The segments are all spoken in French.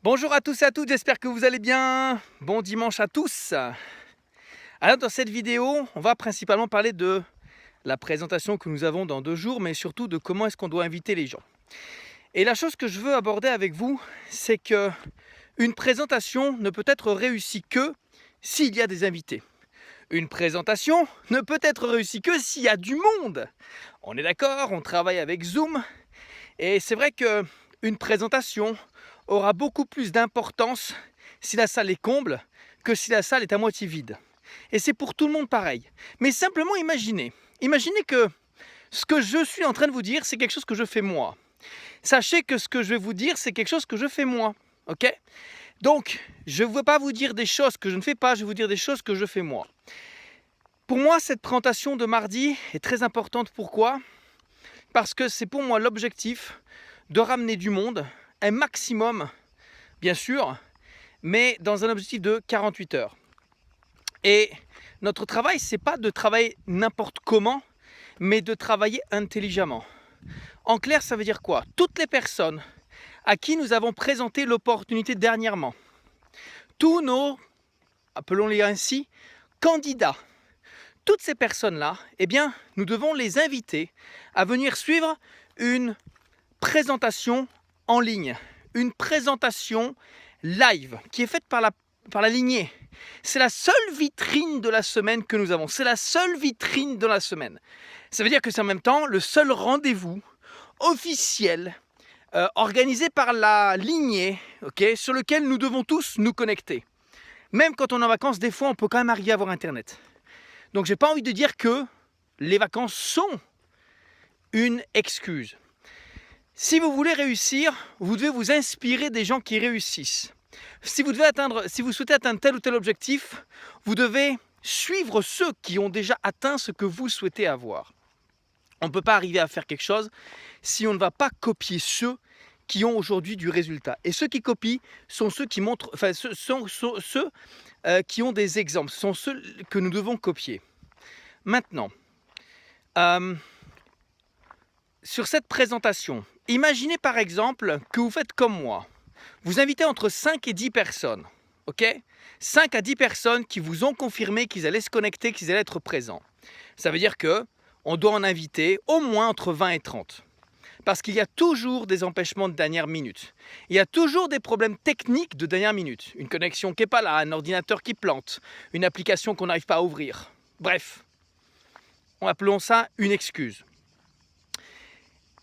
Bonjour à tous et à toutes, j'espère que vous allez bien. Bon dimanche à tous. Alors dans cette vidéo, on va principalement parler de la présentation que nous avons dans 2 jours, mais surtout de comment est-ce qu'on doit inviter les gens. Et la chose que je veux aborder avec vous, c'est que une présentation ne peut être réussie que s'il y a des invités. Une présentation ne peut être réussie que s'il y a du monde. On est d'accord, on travaille avec Zoom, et c'est vrai qu'une présentation aura beaucoup plus d'importance si la salle est comble que si la salle est à moitié vide. Et c'est pour tout le monde pareil. Mais simplement imaginez que ce que je suis en train de vous dire, c'est quelque chose que je fais moi. Sachez que ce que je vais vous dire, c'est quelque chose que je fais moi. Ok ? Donc, je ne veux pas vous dire des choses que je ne fais pas, je vais vous dire des choses que je fais moi. Pour moi, cette présentation de mardi est très importante. Pourquoi ? Parce que c'est pour moi l'objectif de ramener du monde, un maximum, bien sûr, mais dans un objectif de 48 heures. Et notre travail, c'est pas de travailler n'importe comment, mais de travailler intelligemment. En clair, ça veut dire quoi ? Toutes les personnes à qui nous avons présenté l'opportunité dernièrement, tous nos, appelons-les ainsi, candidats, toutes ces personnes-là, eh bien, nous devons les inviter à venir suivre une présentation en ligne, une présentation live qui est faite par la lignée. C'est la seule vitrine de la semaine que nous avons. C'est la seule vitrine de la semaine. Ça veut dire que c'est en même temps le seul rendez-vous officiel organisé par la lignée, okay, sur lequel nous devons tous nous connecter. Même quand on est en vacances, des fois, on peut quand même arriver à avoir Internet. Donc, j'ai pas envie de dire que les vacances sont une excuse. Si vous voulez réussir, vous devez vous inspirer des gens qui réussissent. Si vous souhaitez atteindre tel ou tel objectif, vous devez suivre ceux qui ont déjà atteint ce que vous souhaitez avoir. On ne peut pas arriver à faire quelque chose si on ne va pas copier ceux qui ont aujourd'hui du résultat. Et ceux qui copient sont ceux qui montrent, enfin, ceux qui ont des exemples, ce sont ceux que nous devons copier. Maintenant, sur cette présentation, imaginez par exemple que vous faites comme moi. Vous invitez entre 5 et 10 personnes, ok ? 5 à 10 personnes qui vous ont confirmé qu'ils allaient se connecter, qu'ils allaient être présents. Ça veut dire qu'on doit en inviter au moins entre 20 et 30. Parce qu'il y a toujours des empêchements de dernière minute. Il y a toujours des problèmes techniques de dernière minute. Une connexion qui n'est pas là, un ordinateur qui plante, une application qu'on n'arrive pas à ouvrir. Bref, appelons ça une excuse.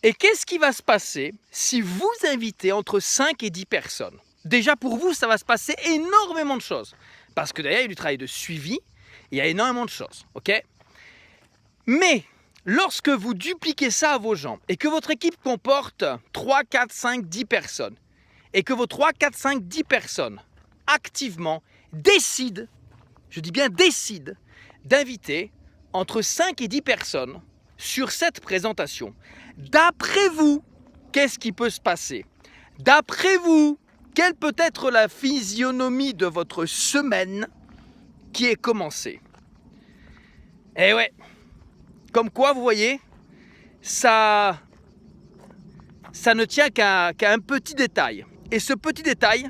Et qu'est-ce qui va se passer si vous invitez entre 5 et 10 personnes ? Déjà pour vous, ça va se passer énormément de choses. Parce que derrière, il y a du travail de suivi, il y a énormément de choses. Ok ? Mais lorsque vous dupliquez ça à vos gens et que votre équipe comporte 3, 4, 5, 10 personnes et que vos 3, 4, 5, 10 personnes activement décident, je dis bien décident, d'inviter entre 5 et 10 personnes sur cette présentation, d'après vous, qu'est-ce qui peut se passer ? D'après vous, quelle peut être la physionomie de votre semaine qui est commencée ? Eh ouais, comme quoi, vous voyez, ça ne tient qu'à un petit détail. Et ce petit détail,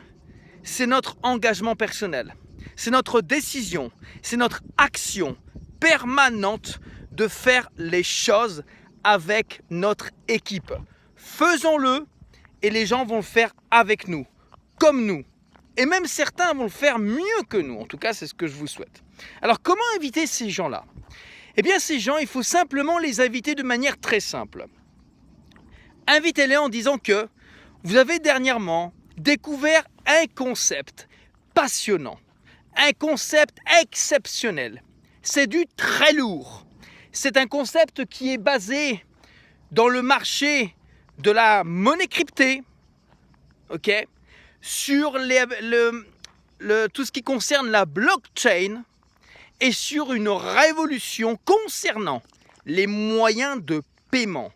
c'est notre engagement personnel. C'est notre décision, c'est notre action permanente de faire les choses avec notre équipe. Faisons-le et les gens vont le faire avec nous, comme nous. Et même certains vont le faire mieux que nous. En tout cas, c'est ce que je vous souhaite. Alors, comment inviter ces gens-là ? Eh bien, ces gens, il faut simplement les inviter de manière très simple. Invitez-les en disant que vous avez dernièrement découvert un concept passionnant, un concept exceptionnel. C'est du très lourd. C'est un concept qui est basé dans le marché de la monnaie cryptée, ok, sur tout ce qui concerne la blockchain, et sur une révolution concernant les moyens de paiement.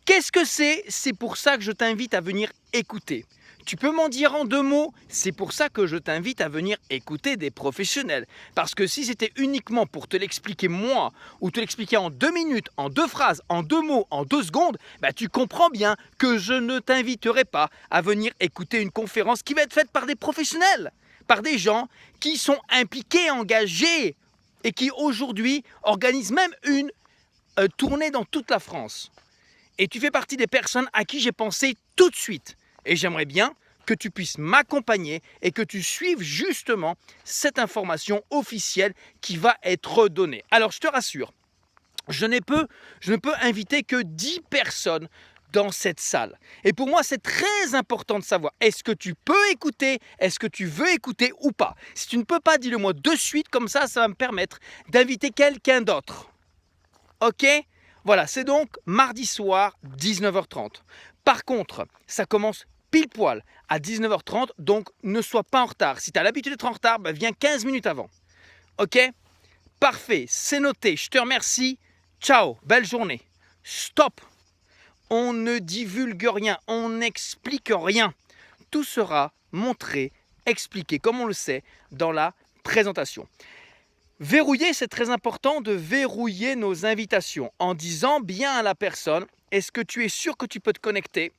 Qu'est-ce que c'est ? C'est pour ça que je t'invite à venir écouter. Tu peux m'en dire en 2 mots? C'est pour ça que je t'invite à venir écouter des professionnels. Parce que si c'était uniquement pour te l'expliquer moi, ou te l'expliquer en 2 minutes, en 2 phrases, en 2 mots, en 2 secondes, bah tu comprends bien que je ne t'inviterai pas à venir écouter une conférence qui va être faite par des professionnels, par des gens qui sont impliqués, engagés, et qui aujourd'hui organisent même une tournée dans toute la France. Et tu fais partie des personnes à qui j'ai pensé tout de suite. Et j'aimerais bien que tu puisses m'accompagner et que tu suives justement cette information officielle qui va être donnée. Alors je te rassure, je ne peux inviter que 10 personnes dans cette salle. Et pour moi, c'est très important de savoir, est-ce que tu peux écouter, est-ce que tu veux écouter ou pas? Si tu ne peux pas, dis-le moi de suite, comme ça va me permettre d'inviter quelqu'un d'autre. Ok? Voilà, c'est donc mardi soir, 19h30. Par contre, ça commence pile poil à 19h30, donc ne sois pas en retard. Si tu as l'habitude d'être en retard, bah viens 15 minutes avant. Ok? Parfait, c'est noté, je te remercie. Ciao, belle journée. Stop! On ne divulgue rien, on n'explique rien. Tout sera montré, expliqué, comme on le sait, dans la présentation. Verrouiller, c'est très important de verrouiller nos invitations en disant bien à la personne, est-ce que tu es sûr que tu peux te connecter?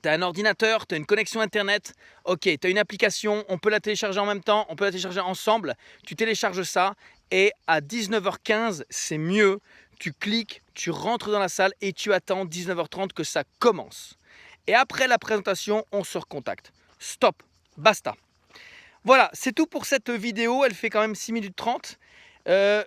Tu as un ordinateur, tu as une connexion internet, ok, tu as une application, on peut la télécharger en même temps, on peut la télécharger ensemble, tu télécharges ça et à 19h15, c'est mieux, tu cliques, tu rentres dans la salle et tu attends 19h30 que ça commence. Et après la présentation, on se recontacte. Stop, basta. Voilà, c'est tout pour cette vidéo, elle fait quand même 6 minutes 30.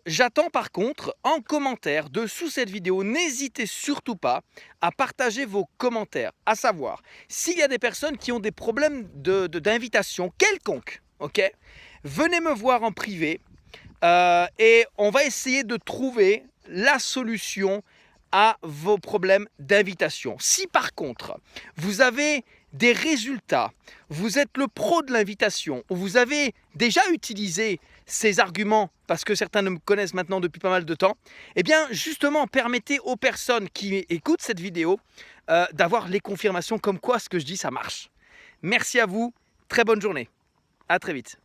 J'attends par contre en commentaire dessous cette vidéo, n'hésitez surtout pas à partager vos commentaires, à savoir s'il y a des personnes qui ont des problèmes d'invitation quelconque, ok, venez me voir en privé et on va essayer de trouver la solution à vos problèmes d'invitation. Si par contre vous avez des résultats, vous êtes le pro de l'invitation, ou vous avez déjà utilisé ces arguments parce que certains me connaissent maintenant depuis pas mal de temps, eh bien justement permettez aux personnes qui écoutent cette vidéo d'avoir les confirmations comme quoi ce que je dis ça marche. Merci à vous, très bonne journée, à très vite.